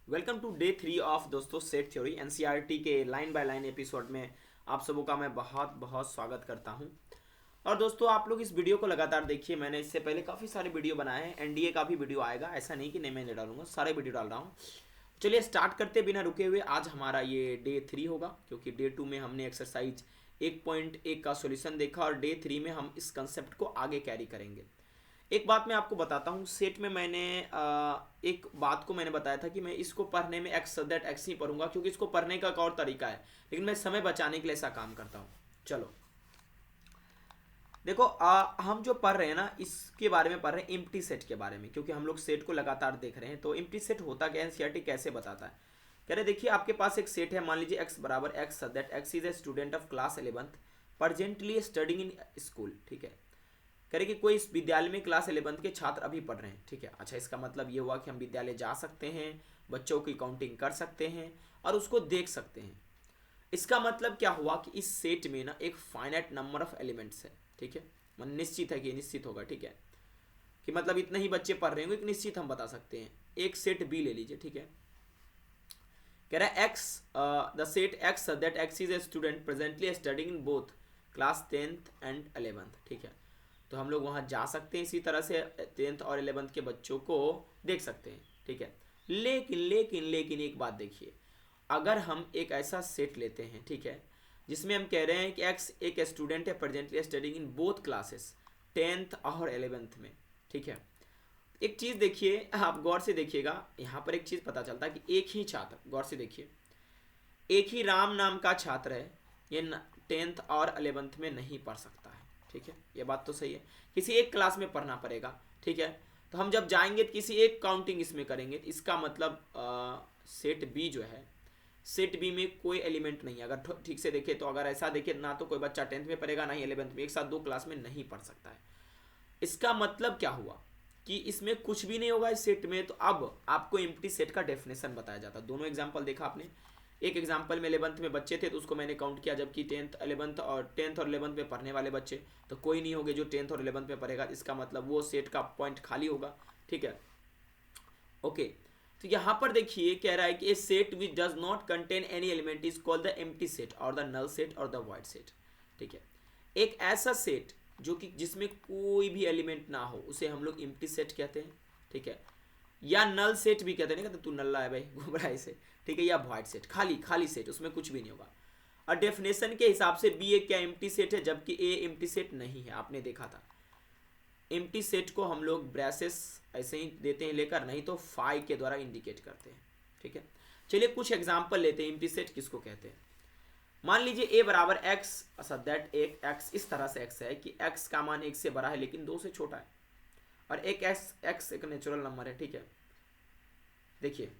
Welcome to day 3 of दोस्तों set theory NCERT के line by line episode में आप सबों का मैं बहुत बहुत स्वागत करता हूं। और दोस्तों आप लोग इस वीडियो को लगातार देखिए। मैंने इससे पहले काफ़ी सारे वीडियो बनाए हैं, एनडीए का भी वीडियो आएगा, ऐसा नहीं कि नहीं मैं नहीं डालूंगा, सारे वीडियो डाल रहा हूँ। चलिए स्टार्ट करते बिना रुके हुए। आज हमारा ये डे 3 होगा क्योंकि डे 2 में हमने एक्सरसाइज 1.1 का सॉल्यूशन देखा और डे 3 में हम इस कंसेप्ट को आगे कैरी करेंगे। एक बात मैं आपको बताता हूँ, सेट में मैंने एक बात को मैंने बताया था कि मैं इसको पढ़ने में एक्स दैट एक्स ही पढ़ूंगा क्योंकि इसको पढ़ने का एक और तरीका है, लेकिन मैं समय बचाने के लिए ऐसा काम करता हूँ। चलो देखो, हम जो पढ़ रहे हैं ना इसके बारे में पढ़ रहे हैं एम्प्टी सेट के बारे में, क्योंकि हम लोग सेट को लगातार देख रहे हैं। तो एम्प्टी सेट होता क्या है, एनसीईआरटी कैसे बताता है। कह रहे देखिए आपके पास एक सेट है, मान लीजिए एक्स बराबर x that x is a student of class 11th presently studying in school. ठीक है, कह रहे कि कोई इस विद्यालय में क्लास 11th के छात्र अभी पढ़ रहे हैं। ठीक है, अच्छा इसका मतलब ये हुआ कि हम विद्यालय जा सकते हैं, बच्चों की काउंटिंग कर सकते हैं और उसको देख सकते हैं। इसका मतलब क्या हुआ कि इस सेट में ना एक फाइनाइट नंबर ऑफ एलिमेंट्स है। ठीक है, मन निश्चित है कि निश्चित होगा। ठीक है, कि मतलब इतने ही बच्चे पढ़ रहे होंगे, एक निश्चित हम बता सकते हैं। एक सेट बी ले लीजिए। ठीक है, कह रहा है x the set x that x is a student presently studying in both class 10th and 11th। ठीक है, तो हम लोग वहाँ जा सकते हैं, इसी तरह से 10th और 11th के बच्चों को देख सकते हैं। ठीक है, लेकिन लेकिन लेकिन एक बात देखिए, अगर हम एक ऐसा सेट लेते हैं, ठीक है, जिसमें हम कह रहे हैं कि एक्स एक स्टूडेंट है presently studying in both classes 10th और 11th में। ठीक है, एक चीज़ देखिए, आप गौर से देखिएगा, यहाँ पर एक चीज़ पता चलता है कि एक ही छात्र, गौर से देखिए, एक ही राम नाम का छात्र है, ये 10th और 11th में नहीं पढ़ सकता है। ठीक है, ये बात तो सही है, किसी एक क्लास में पढ़ना पड़ेगा। ठीक है, तो हम जब जाएंगे तो किसी एक काउंटिंग इसमें करेंगे, तो इसका मतलब सेट बी जो है, सेट बी में कोई एलिमेंट नहीं है। अगर ठीक से देखे तो, अगर ऐसा देखे ना तो कोई बच्चा 10th में पढ़ेगा ना ही 11th में, एक साथ दो क्लास में नहीं पढ़ सकता है। इसका मतलब क्या हुआ कि इसमें कुछ भी नहीं होगा इस सेट में। तो अब आपको एम्प्टी सेट का डेफिनेशन बताया जाता है। दोनों एग्जांपल देखा आपने, एक एग्जांपल में 11th में बच्चे थे तो उसको मैंने काउंट किया, जबकि 10th और 11th में पढ़ने वाले बच्चे तो कोई नहीं होंगे जो 10th और 11th में पढ़ेगा। इसका मतलब वो सेट का पॉइंट खाली होगा। ठीक है, ओके। तो यहाँ पर देखिए कह रहा है कि a set which does not contain any element is called the empty set और द नल सेट और द वॉइड सेट। ठीक है, एक ऐसा सेट जो कि जिसमें कोई भी एलिमेंट ना हो उसे हम लोग एम्प्टी सेट कहते हैं। ठीक है, या नल सेट भी कहते हैं, नहीं कहते तू नल्ला है भाई घुबराई से। ठीक है, या वॉइड सेट, खाली खाली सेट, उसमें कुछ भी नहीं होगा। और डेफिनेशन के हिसाब से बी ए क्या एम्प्टी सेट है, जबकि ए एम्प्टी सेट नहीं है। आपने देखा था एम्प्टी सेट को हम लोग ब्रैसेस ऐसे ही देते हैं लेकर, नहीं तो फाई के द्वारा इंडिकेट करते हैं। ठीक है, चलिए कुछ एग्जांपल लेते हैं एम्प्टी सेट किसको कहते हैं। मान लीजिए ए बराबर एक्स, अच्छा दैट एक एक्स इस तरह से एक्स है कि एक्स का मान 1 से बड़ा है लेकिन 2 से छोटा है, और एक एक्स एक नेचुरल नंबर है। ठीक है, देखिए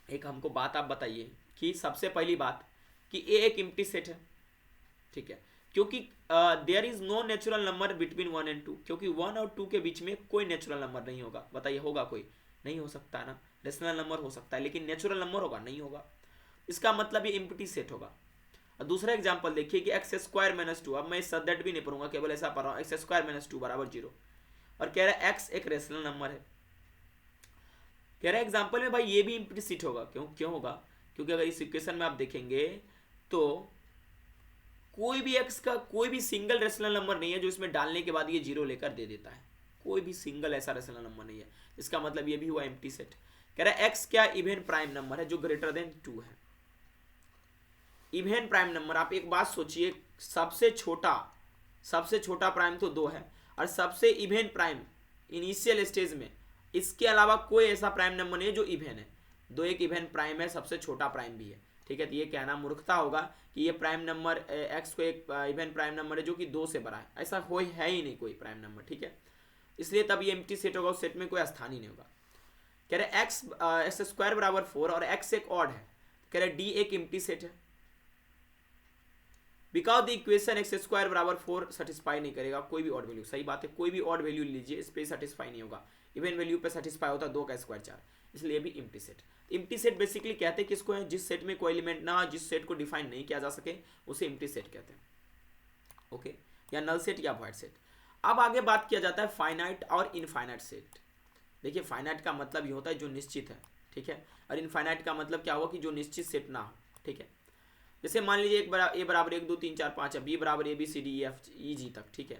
एक हमको बात आप बताइए कि सबसे पहली बात कि ए एक एम्प्टी सेट है। ठीक है, क्योंकि there is no natural number between 1 and 2, क्योंकि 1 और 2 के बीच में कोई नेचुरल नंबर नहीं होगा। बताइए होगा कोई? नहीं हो सकता ना। रेशनल नंबर हो सकता है लेकिन नेचुरल नंबर होगा नहीं होगा। इसका मतलब ये एम्प्टी सेट होगा। और दूसरा एग्जांपल देखिए कि एक्स स्क्वायर माइनस 2, अब मैं सदैट भी नहीं पढ़ूंगा, केवल ऐसा पढ़ रहा हूँ, एक्स स्क्वायर माइनस 2 बराबर 0, और कह रहा है एक्स एक रेशनल नंबर है। कह रहा है एग्जाम्पल में भाई ये भी इम्प्लिसिट होगा। क्यों क्यों होगा? क्योंकि अगर इस इक्वेशन में आप देखेंगे तो कोई भी एक्स का कोई भी सिंगल रेशनल नंबर नहीं है जो इसमें डालने के बाद ये 0 लेकर दे देता है। कोई भी सिंगल ऐसा रेशनल नंबर नहीं है। इसका मतलब ये भी हुआ एम्प्टी सेट। कह रहा है एक्स क्या इवन प्राइम नंबर है जो ग्रेटर देन 2 है। इवन प्राइम नंबर, आप एक बात सोचिए, सबसे छोटा प्राइम तो 2 है, और सबसे इवन प्राइम इनिशियल स्टेज में इसके अलावा कोई ऐसा प्राइम नंबर नहीं है जो इवन है। 2 एक इवन प्राइम है, सबसे छोटा प्राइम भी है। ठीक है, तो ये कहना मूर्खता होगा कि ये प्राइम नंबर एक्स को एक इवन प्राइम नंबर है जो कि 2 से बड़ा है। ऐसा कोई है ही नहीं कोई प्राइम नंबर। ठीक है, इसलिए तब ये एम्प्टी सेट होगा, उस सेट में कोई स्थान ही नहीं होगा। कह रहे एक्स स्क्वायर बराबर 4 और एक्स एक ऑड है। कह रहे डी एक एम्प्टी सेट है because the equation x square बराबर 4 सेटिस्फाई नहीं करेगा कोई भी ऑड वैल्यू। सही बात है, कोई भी ऑड वैल्यू लीजिए इस पर सेटिस्फाई नहीं होगा। इवन वैल्यू पे सेटिस्फाई होता है 2 का स्क्वायर 4, इसलिए भी empty set. Empty set basically कहते हैं किसको है, जिस सेट में कोई एलिमेंट ना, जिस सेट को डिफाइन नहीं किया जा सके उसे एम्प्टी सेट कहते हैं। ओके, या नल सेट या वॉइड सेट। अब आगे बात किया जाता है फाइनाइट और इनफाइनाइट सेट। देखिए फाइनाइट का मतलब ये होता है जो निश्चित है, ठीक है, और इनफाइनाइट का मतलब क्या हुआ कि जो निश्चित सेट ना हो, ठीक है। जैसे मान लीजिए ए बराबर 1 2 3 4 5 है, बी बराबर A B C D E F E G तक, ठीक है।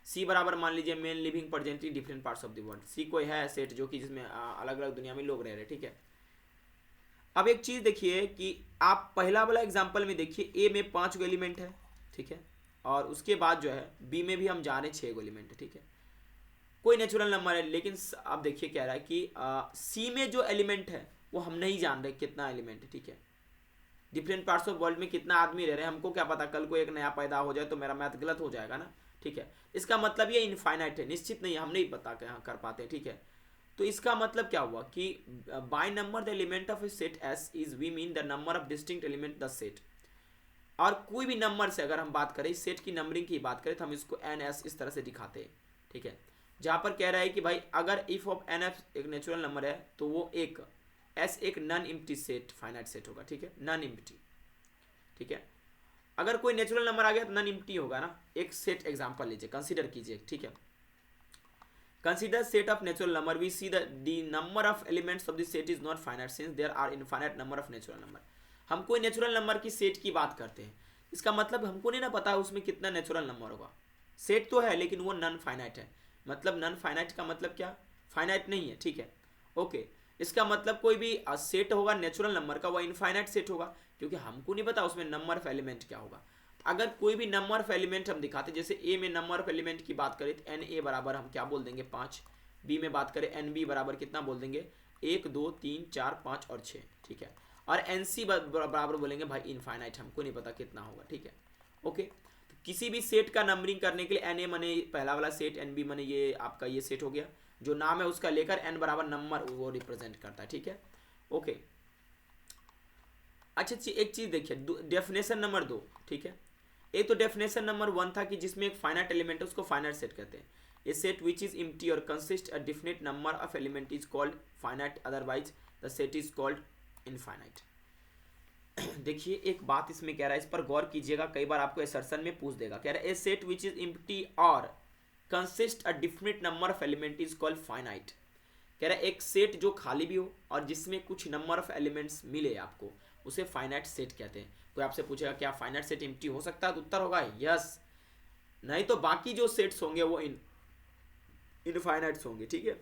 सी बराबर मान लीजिए men living presently different parts of the world, C कोई है सेट जो कि जिसमें अलग अलग दुनिया में लोग रह रहे, ठीक है। अब एक चीज देखिए कि आप पहला वाला एग्जाम्पल में देखिए ए में 5 गो एलिमेंट है, ठीक है, और उसके बाद जो है बी में भी हम जा रहे हैं 6 गो एलिमेंट है, ठीक है, कोई नेचुरल नंबर है। लेकिन अब देखिए कह रहा है कि सी में जो एलिमेंट है वो हम नहीं जान रहे कितना एलिमेंट है, ठीक है। डिफरेंट पार्ट्स ऑफ वर्ल्ड में कितना आदमी रह रहे हैं, हमको क्या पता, कल को एक नया पैदा हो जाए तो मेरा मैथ गलत हो जाएगा ना, ठीक है। इसका मतलब ये इनफाइनाइट है, निश्चित नहीं, हम नहीं पता कर पाते, ठीक है। तो इसका मतलब क्या हुआ कि by number the element of a set S is we mean the number of distinct element the set. और कोई भी नंबर से अगर हम बात करें, सेट की नंबरिंग की बात करें, तो हम इसको एन एस इस तरह से दिखाते हैं, ठीक है। जहां पर कह रहा है कि भाई अगर इफ ऑफ एन एफ एक नेचुरल नंबर है तो वो एक एस एक non empty set finite set होगा, ठीक है, नॉन एम्प्टी, ठीक है। अगर कोई नेचुरल नंबर आ गया तो नॉन एम्प्टी होगा ना। एक सेट एग्जांपल लीजिए, कंसीडर कीजिए, ठीक है। Consider set of natural number, we see the number of elements of the set is not finite since there are infinite number of natural number. हम कोई नेचुरल नंबर की सेट की बात करते हैं, इसका मतलब हमको नहीं ना पता उसमें कितना नेचुरल नंबर होगा। सेट तो है लेकिन वो नॉन फाइनाइट है। मतलब नॉन फाइनाइट का मतलब क्या, फाइनाइट नहीं है, ठीक है, ओके। इसका मतलब कोई भी सेट होगा नेचुरल नंबर का, वह इनफाइनाइट सेट होगा, क्योंकि हमको नहीं पता उसमें नंबर ऑफ एलिमेंट क्या होगा। अगर कोई भी नंबर ऑफ एलिमेंट हम दिखाते, जैसे ए में नंबर ऑफ एलिमेंट की बात करें तो एन ए बराबर हम क्या बोल देंगे 5, बी में बात करें एन बी बराबर कितना बोल देंगे 1 2 3 4 5 और 6, ठीक है। और एन सी बराबर बोलेंगे भाई इनफाइनाइट, हमको नहीं पता कितना होगा, ठीक है, ओके। तो किसी भी सेट का नंबरिंग करने के लिए एन ए मने पहला वाला सेट, एन बी मने ये आपका ये सेट हो गया, जो नाम है उसका लेकर एन बराबर नंबर वो रिप्रेजेंट करता है, ठीक है, ओके। अच्छा एक चीज देखिए, डेफिनेशन नंबर 2, ठीक है। एक तो डेफिनेशन नंबर 1 था कि जिसमें एक फाइनाइट एलिमेंट है उसको फाइनाइट सेट कहते हैं। ए सेट विच इज एम्प्टी और consist a definite number of element is called finite, otherwise the set is called infinite. देखिए एक बात इसमें कह रहा है, इस पर गौर कीजिएगा, कई बार आपको असर्शन में पूछ देगा। कह रहा है a set which is empty और consist a definite number of element is called finite. कह रहा है एक सेट जो खाली भी हो और जिसमें कुछ नंबर ऑफ एलिमेंट्स मिले आपको, उसे फाइनाइट सेट कहते हैं। कोई आपसे पूछेगा क्या फाइनाइट सेट एम्प्टी हो सकता है, तो उत्तर होगा यस, नहीं तो बाकी जो सेट्स होंगे वो इनफाइनाइट्स होंगे, ठीक है।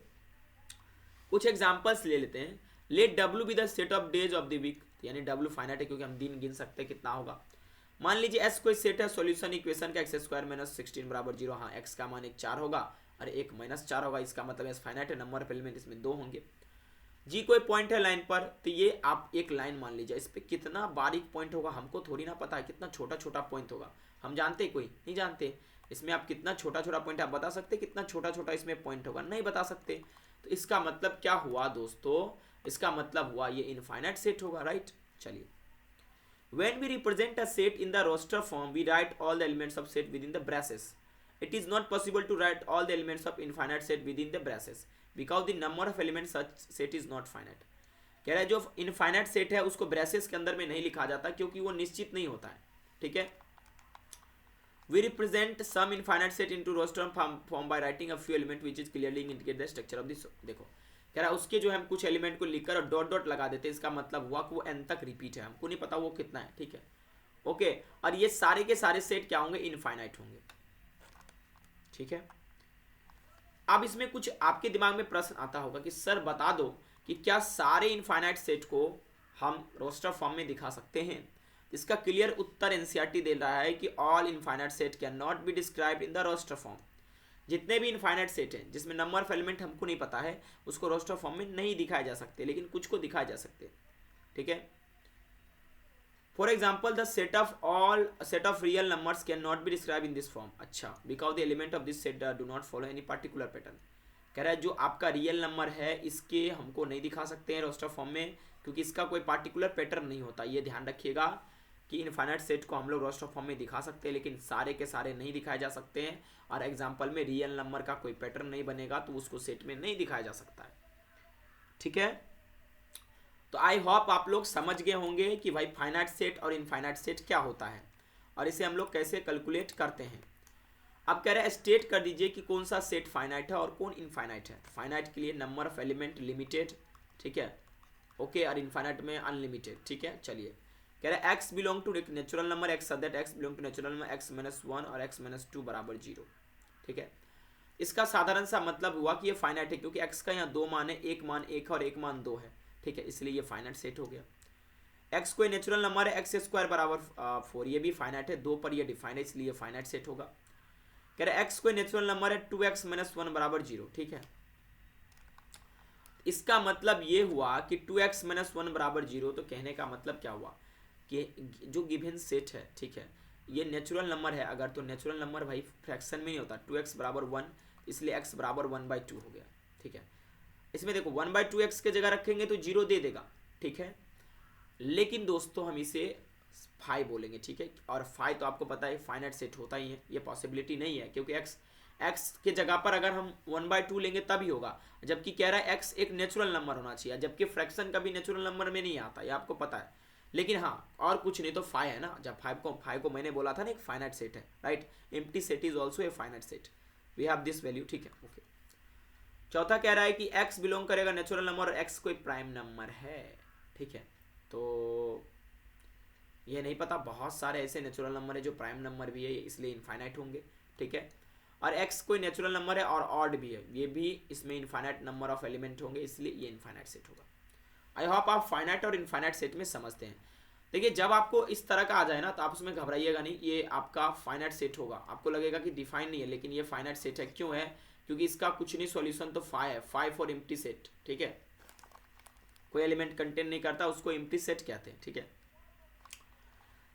कुछ एग्जांपल्स ले लेते हैं। Let W be the set of days of the week, यानी डब्ल्यू फाइनाइट है क्योंकि हम दिन गिन सकते हैं कितना होगा। मान लीजिए एस कोई सेट है, सॉल्यूशन इक्वेशन का एक्स स्क्वायर माइनस 16 बराबर 0, हाँ एक्स का मान 4 होगा और 1 -4 होगा, इसका मतलब एस फाइनाइट है, नंबर ऑफ एलिमेंट इसमें 2 होंगे। जी कोई पॉइंट है लाइन पर, तो ये आप एक लाइन मान लीजिए, इस पर कितना बारीक पॉइंट होगा हमको थोड़ी ना पता है, कितना छोटा छोटा पॉइंट होगा हम जानते, कोई नहीं जानते। इसमें आप कितना छोटा छोटा पॉइंट आप बता सकते, कितना छोटा छोटा इसमें पॉइंट होगा, नहीं बता सकते। तो इसका मतलब क्या हुआ दोस्तों, इसका मतलब हुआ ये इनफाइनाइट सेट होगा, राइट। चलिए, when we represent a set in the roster form, we write all the elements of set within the braces. It is not possible to write all the elements of infinite set within the braces because the number of elements such set is not finite. कह रहा है जो infinite set है उसको braces के अंदर में नहीं लिखा जाता क्योंकि वो निश्चित नहीं होता है, ठीक है। We represent some infinite set into roster form by writing a few element which is clearly indicate the structure of this. देखो कह रहा है उसके जो हम कुछ एलिमेंट को लिखकर और डॉट डॉट लगा देते हैं, इसका मतलब हुआ कि वो एन तक रिपीट है, हमको नहीं पता वो कितना है, ठीक है, ओके। और ये सारे के सारे सेट क्या होंगे, इनफाइनाइट होंगे, ठीक है। अब इसमें कुछ आपके दिमाग में प्रश्न आता होगा कि सर बता दो कि क्या सारे इनफाइनाइट सेट को हम रोस्टर फॉर्म में दिखा सकते हैं। इसका क्लियर उत्तर एनसीईआरटी दे रहा है कि all infinite set can not be described in the roster form. जितने भी इनफाइनाइट सेट हैं जिसमें नंबर ऑफ एलिमेंट हमको नहीं पता है उसको रोस्टर फॉर्म में नहीं दिखाए जा सकते, लेकिन कुछ को दिखाए जा सकते, ठीक है। For example the set of real numbers can not be describe in this form. अच्छा, because the element of this set do not follow any particular pattern. कह रहा है जो आपका रियल नंबर है इसके हमको नहीं दिखा सकते हैं रोस्टर फॉर्म में क्योंकि इसका कोई पार्टिकुलर पैटर्न नहीं होता। ये ध्यान रखिएगा कि इनफाइनाइट सेट को हम लोग रोस्टर फॉर्म में दिखा सकते हैं लेकिन सारे के सारे नहीं दिखाए जा सकते हैं। और एग्जाम्पल में रियल नंबर का कोई पैटर्न नहीं बनेगा तो उसको सेट में नहीं दिखाया जा सकता है, ठीक है। तो आई होप आप लोग समझ गए होंगे कि भाई फाइनाइट सेट और इनफाइनाइट सेट क्या होता है और इसे हम लोग कैसे कैलकुलेट करते हैं। अब कह रहे हैं स्टेट कर दीजिए कि कौन सा सेट फाइनाइट है और कौन इनफाइनाइट है। फाइनाइट के लिए नंबर ऑफ एलिमेंट लिमिटेड, ठीक है, ओके, और इनफाइनाइट में अनलिमिटेड, ठीक है। चलिए कह रहे हैं x belong to natural number x that x belong to natural number x minus 1 और एक्स माइनस 2 बराबर 0, ठीक है। इसका साधारण सा मतलब हुआ कि ये फाइनाइट है क्योंकि एक्स का यहाँ दो मान है, एक मान 1 और एक मान 2 है, ठीक है, इसलिए ये फाइनाइट सेट हो गया। एक्स कोई नेचुरल नंबर है, एक्स स्क्वायर बराबर 4, ये भी फाइनाइट है, 2 पर ये डिफाइंड है इसलिए फाइनाइट सेट होगा। कह रहे एक्स कोई नेचुरल नंबर है, 2x माइनस 1 बराबर 0, ठीक है। इसका मतलब ये हुआ कि 2x माइनस 1 बराबर 0, तो कहने का मतलब क्या हुआ कि जो गिवन सेट है, ठीक है, ये नेचुरल नंबर है अगर, तो नेचुरल नंबर भाई फ्रैक्शन में नहीं होता, 2x बराबर 1, इसलिए x बराबर 1/2 हो गया, ठीक है। इसमें देखो 1/2x के जगह रखेंगे तो 0 दे देगा, ठीक है, लेकिन दोस्तों हम इसे 5 बोलेंगे, ठीक है। और 5 तो आपको पता है फाइनाइट सेट होता ही है, ये पॉसिबिलिटी नहीं है क्योंकि x के जगह पर अगर हम 1/2 लेंगे तभी होगा, जबकि कह रहा है x एक नेचुरल नंबर होना चाहिए, जबकि फ्रैक्शन कभी नेचुरल नंबर में नहीं आता, ये आपको पता है। लेकिन हाँ, और कुछ नहीं तो 5 है ना, जब 5 को मैंने बोला था ना एक फाइनाइट सेट है, right. Empty set is also a finite set, we have this value, ठीक है, ओके। चौथा कह रहा है कि x बिलोंग करेगा नेचुरल नंबर और x कोई प्राइम नंबर है, ठीक है। तो ये नहीं पता, बहुत सारे ऐसे नेचुरल नंबर है जो प्राइम नंबर भी है, इसलिए इनफाइनाइट होंगे, ठीक है। और x कोई नेचुरल नंबर है और ऑड भी है, ये भी इसमें इनफाइनाइट नंबर ऑफ एलिमेंट होंगे, इसलिए ये इनफाइनाइट सेट होगा। आई होप आप फाइनाइट और इनफाइनाइट सेट में समझते हैं। देखिए जब आपको इस तरह का आ जाए ना तो आप उसमें घबराइएगा नहीं, ये आपका फाइनाइट सेट होगा, आपको लगेगा कि डिफाइन नहीं है लेकिन ये फाइनाइट सेट है। क्यों है? क्योंकि इसका कुछ नहीं सॉल्यूशन तो 5 है, 5 फॉर एम्प्टी सेट, ठीक है। कोई एलिमेंट कंटेन नहीं करता उसको एम्प्टी सेट कहते हैं, ठीक है।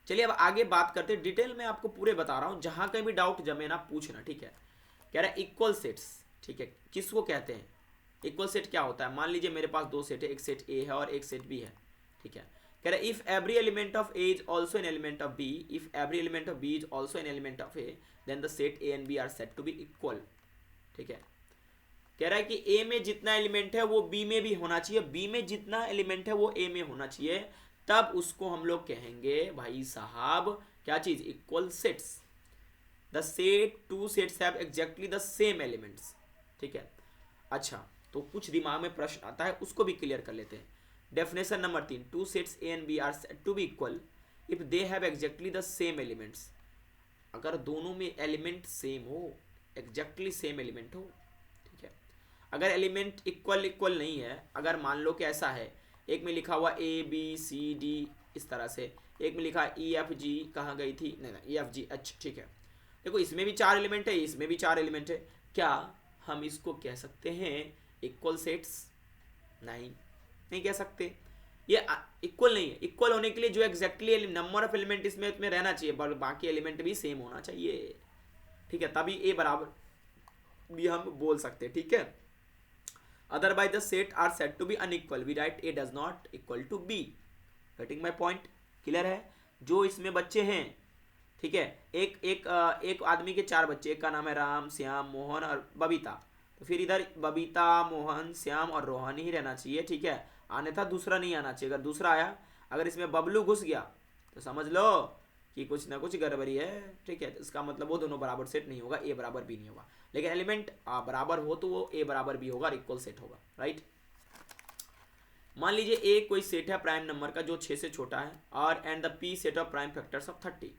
चलिए अब आगे बात करते हैं, डिटेल में आपको पूरे बता रहा हूं, जहां कहीं भी डाउट जमे ना पूछना, ठीक है। कह रहा है इक्वल सेट्स, ठीक है, किसको कहते हैं? इक्वल सेट क्या होता है? मान लीजिए मेरे पास दो सेट है, एक सेट ए है और एक सेट बी है, ठीक है। कह रहा है if every element of A is also an element of B, if every element of B is also an element of A, then the set A and B are set to be equal, ठीक है। कह रहा है कि ए में जितना element है वो बी में भी होना चाहिए, बी में जितना एलिमेंट है वो ए में होना चाहिए, तब उसको हम लोग कहेंगे भाई साहब क्या चीज? Equal sets. The set two sets have exactly the same elements, ठीक है। अच्छा, तो कुछ दिमाग में प्रश्न आता है, उसको भी क्लियर कर लेते हैं। Definition number 3, two sets A and B are set to be equal if they have exactly the same elements. अगर दोनों में एलिमेंट सेम हो, एग्जैक्टली सेम एलिमेंट हो, ठीक है। अगर एलिमेंट इक्वल नहीं है, अगर मान लो कि ऐसा है, एक में लिखा हुआ ए बी सी डी इस तरह से, एक में लिखा ई एफ जी, कहाँ गई थी? नहीं, ई एफ जी एच, ठीक है। देखो इसमें भी 4 एलिमेंट है, इसमें भी 4 एलिमेंट है, क्या हम इसको कह सकते हैं इक्वल सेट्स? नहीं कह सकते, ये इक्वल नहीं है। इक्वल होने के लिए जो एग्जैक्टली नंबर ऑफ एलिमेंट इसमें रहना चाहिए, बाकी एलिमेंट भी सेम होना चाहिए, ठीक है, तभी ए बराबर भी हम बोल सकते हैं, ठीक है। Otherwise the set are set to be unequal, we write A does not equal to B. Getting my point? Clear है? जो इसमें बच्चे हैं, ठीक है, एक आदमी के 4 बच्चे, एक का नाम है राम, श्याम, मोहन और बबीता, तो फिर इधर बबीता, मोहन, श्याम और रोहन ही रहना चाहिए, ठीक है, अन्यथा दूसरा नहीं आना चाहिए। अगर दूसरा आया, अगर इसमें बबलू घुस गया तो समझ लो कि कुछ ना कुछ गड़बड़ी है, ठीक है। इसका मतलब वो दोनों बराबर सेट नहीं होगा, ए बराबर बी नहीं होगा, लेकिन एलिमेंट बराबर हो तो वो ए बराबर बी होगा और इक्वल सेट होगा, राइट। मान लीजिए ए कोई सेट है प्राइम नंबर का जो 6 से छोटा है, और and the P set of prime factors of 30।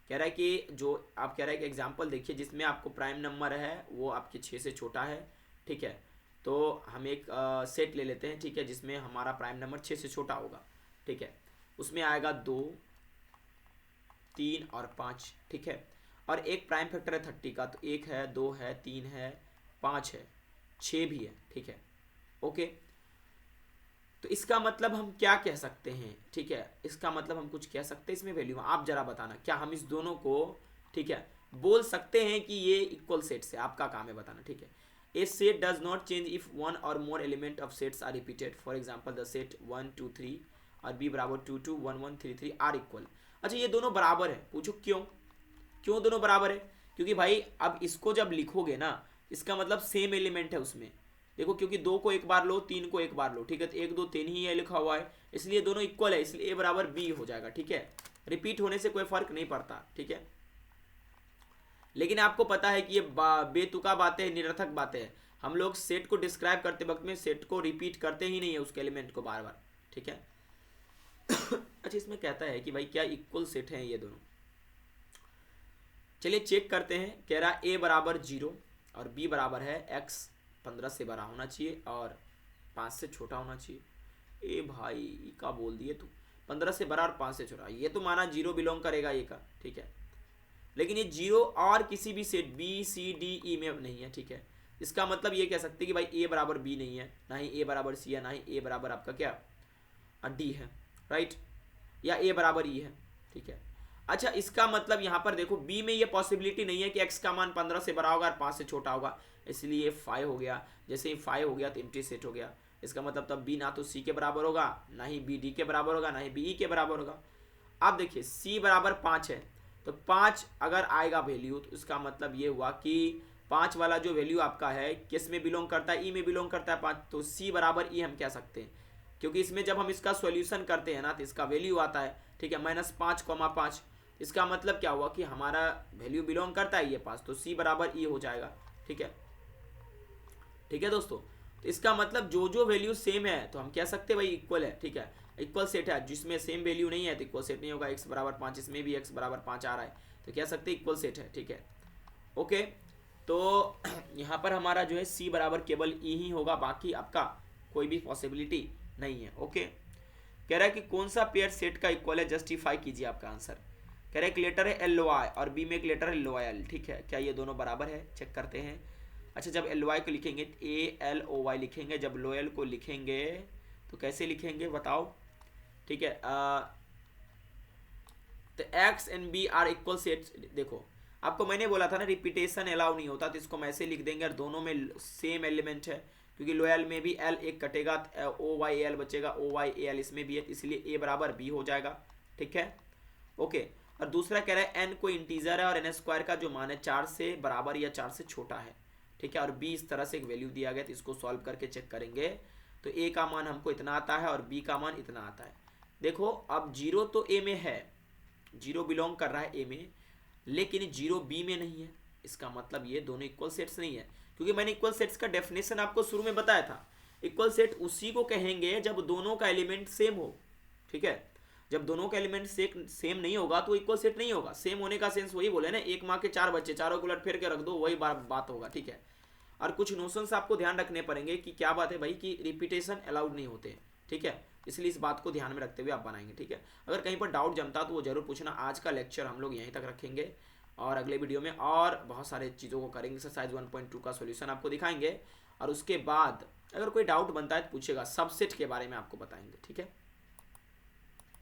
कह रहा है कि जो आप कह रहा है कि एग्जाम्पल देखिए जिसमें आपको प्राइम नंबर है वो आपके 6 से छोटा है, ठीक है। तो हम एक सेट ले लेते हैं, ठीक है, जिसमें हमारा प्राइम नंबर 6 से छोटा होगा, ठीक है। उसमें आएगा 2, 3 और 5, ठीक है। और एक प्राइम फैक्टर है 30 का, तो 1 है, 2 है, 3 है, 5 है, 6 भी है, ठीक है, ओके। तो इसका मतलब हम क्या कह सकते हैं? ठीक है, इसका मतलब हम कुछ कह सकते हैं इसमें वैल्यू, आप जरा बताना, क्या हम इस दोनों को, ठीक है, बोल सकते हैं कि ये इक्वल सेट्स है? आपका काम है बताना, ठीक है। A set does not change if one or more element of sets are repeated, for example the set 1 2 3 और बी बराबर 2 2 1 1 3 3 आर इक्वल। अच्छा, ये दोनों बराबर है, पूछो क्यों दोनों बराबर है? क्योंकि भाई अब इसको जब लिखोगे ना, इसका मतलब सेम एलिमेंट है उसमें। देखो क्योंकि 2 को एक बार लो, 3 को एक बार लो, ठीक है, तो 1 2 3 ही है लिखा हुआ है, इसलिए दोनों इक्वल है, इसलिए ए बराबर बी हो जाएगा, ठीक है। रिपीट होने से कोई फर्क नहीं पड़ता, ठीक है। लेकिन आपको पता है कि ये बेतुका बातें, निरर्थक बातें हैं। हम लोग सेट को डिस्क्राइब करते वक्त में सेट को रिपीट करते ही नहीं है, उसके एलिमेंट को बार बार, ठीक है। अच्छा, इसमें कहता है कि भाई क्या इक्वल सेट हैं ये दोनों। चलिए चेक करते हैं। कह रहा ए बराबर 0 और बी बराबर है x 15 से बड़ा होना चाहिए और 5 से छोटा होना चाहिए। ए भाई का बोल दिए तू, 15 से बड़ा और 5 से छोटा, ये तो माना 0 बिलोंग करेगा ये का, ठीक है। लेकिन ये 0 और किसी भी set B C D E में नहीं है, ठीक है। इसका मतलब ये कह सकते हैं कि भाई ए बराबर बी नहीं है, ना ही ए बराबर सी है, ना ही ए बराबर आपका क्या डी है, राइट, या ए बराबर ई है, ठीक है। अच्छा, इसका मतलब यहाँ पर देखो बी में ये पॉसिबिलिटी नहीं है कि x का मान 15 से बड़ा होगा और 5 से छोटा होगा, इसलिए 5 हो गया। जैसे ही 5 हो गया तो एम्प्टी सेट हो गया। इसका मतलब तब b ना तो c के बराबर होगा, ना ही b d के बराबर होगा, ना ही b e के बराबर होगा। अब देखिए c बराबर 5 है, तो 5 अगर आएगा वैल्यू तो इसका मतलब ये हुआ कि 5 वाला जो वैल्यू आपका है किस में बिलोंग करता है, e में बिलोंग करता है 5, तो c बराबर e हम कह सकते हैं, क्योंकि इसमें जब हम इसका सॉल्यूशन करते हैं ना तो इसका वैल्यू आता है, ठीक है, -5,5। इसका मतलब क्या हुआ कि हमारा वैल्यू बिलोंग करता है ये 5, तो c बराबर e हो जाएगा, ठीक है। ठीक है दोस्तों, तो इसका मतलब जो जो वैल्यू सेम है तो हम कह सकते हैं भाई इक्वल है, ठीक है। इक्वल सेट है, जिसमें सेम वैल्यू नहीं है तो इक्वल सेट नहीं होगा। x बराबर 5, इसमें भी x बराबर 5 आ रहा है, तो कह सकते हैं इक्वल सेट है, ठीक है। ओके, तो यहाँ पर हमारा जो है c बराबर केवल e ही होगा, बाकी आपका कोई भी पॉसिबिलिटी नहीं है। ओके, कह रहा है कि कौन सा पेयर सेट का इक्वल है, जस्टिफाई कीजिए आपका आंसर। कह रहे हैं एक लेटर है एल वाई और बी में एक लेटर है लो एल, ठीक है, क्या ये दोनों बराबर है, चेक करते हैं। अच्छा, जब एल वाई को लिखेंगे ए एल ओ वाई लिखेंगे, जब लो एल को लिखेंगे तो कैसे लिखेंगे बताओ, ठीक है। तो x and B are equal set. देखो आपको मैंने बोला था ना रिपीटेशन अलाउ नहीं होता, तो इसको हम ऐसे लिख देंगे और दोनों में सेम एलिमेंट है, क्योंकि लो एल में भी एल एक कटेगा, ओ वाई एल बचेगा, ओ वाई ए एल इसमें भी है, इसलिए ए बराबर बी हो जाएगा, ठीक है। ओके, और दूसरा कह रहा है एन कोई इंटीजर है और एन स्क्वायर का जो मान है 4 से बराबर या 4 से छोटा है, ठीक है, और बी इस तरह से एक वैल्यू दिया गया, तो इसको सॉल्व करके चेक करेंगे तो ए का मान हमको इतना आता है और बी का मान इतना आता है। देखो अब 0 तो ए में है, 0 बिलोंग कर रहा है ए में, लेकिन 0 बी में नहीं है। इसका मतलब ये दोनों इक्वल सेट्स नहीं है, क्योंकि मैंने इक्वल सेट्स का डेफिनेशन आपको शुरू में बताया था। इक्वल सेट उसी को कहेंगे जब दोनों का एलिमेंट सेम हो, ठीक है। जब दोनों का एलिमेंट सेम नहीं होगा तो इक्वल सेट नहीं होगा। सेम होने का सेंस वही बोले ना, एक माँ के 4 बच्चे, चारों को उलट फेर के रख दो, वही बात होगा, ठीक है। और कुछ नोशंस आपको ध्यान रखने पड़ेंगे कि क्या बात है भाई कि रिपीटेशन अलाउड नहीं होते, ठीक है, इसलिए इस बात को ध्यान में रखते हुए आप बनाएंगे, ठीक है। अगर कहीं पर डाउट जमता तो वो जरूर पूछना। आज का लेक्चर हम लोग यहीं तक रखेंगे और अगले वीडियो में और बहुत सारे चीज़ों को करेंगे। एक्सरसाइज 1.2 का सॉल्यूशन आपको दिखाएंगे और उसके बाद अगर कोई डाउट बनता है तो पूछेगा, सबसेट के बारे में आपको बताएंगे, ठीक है।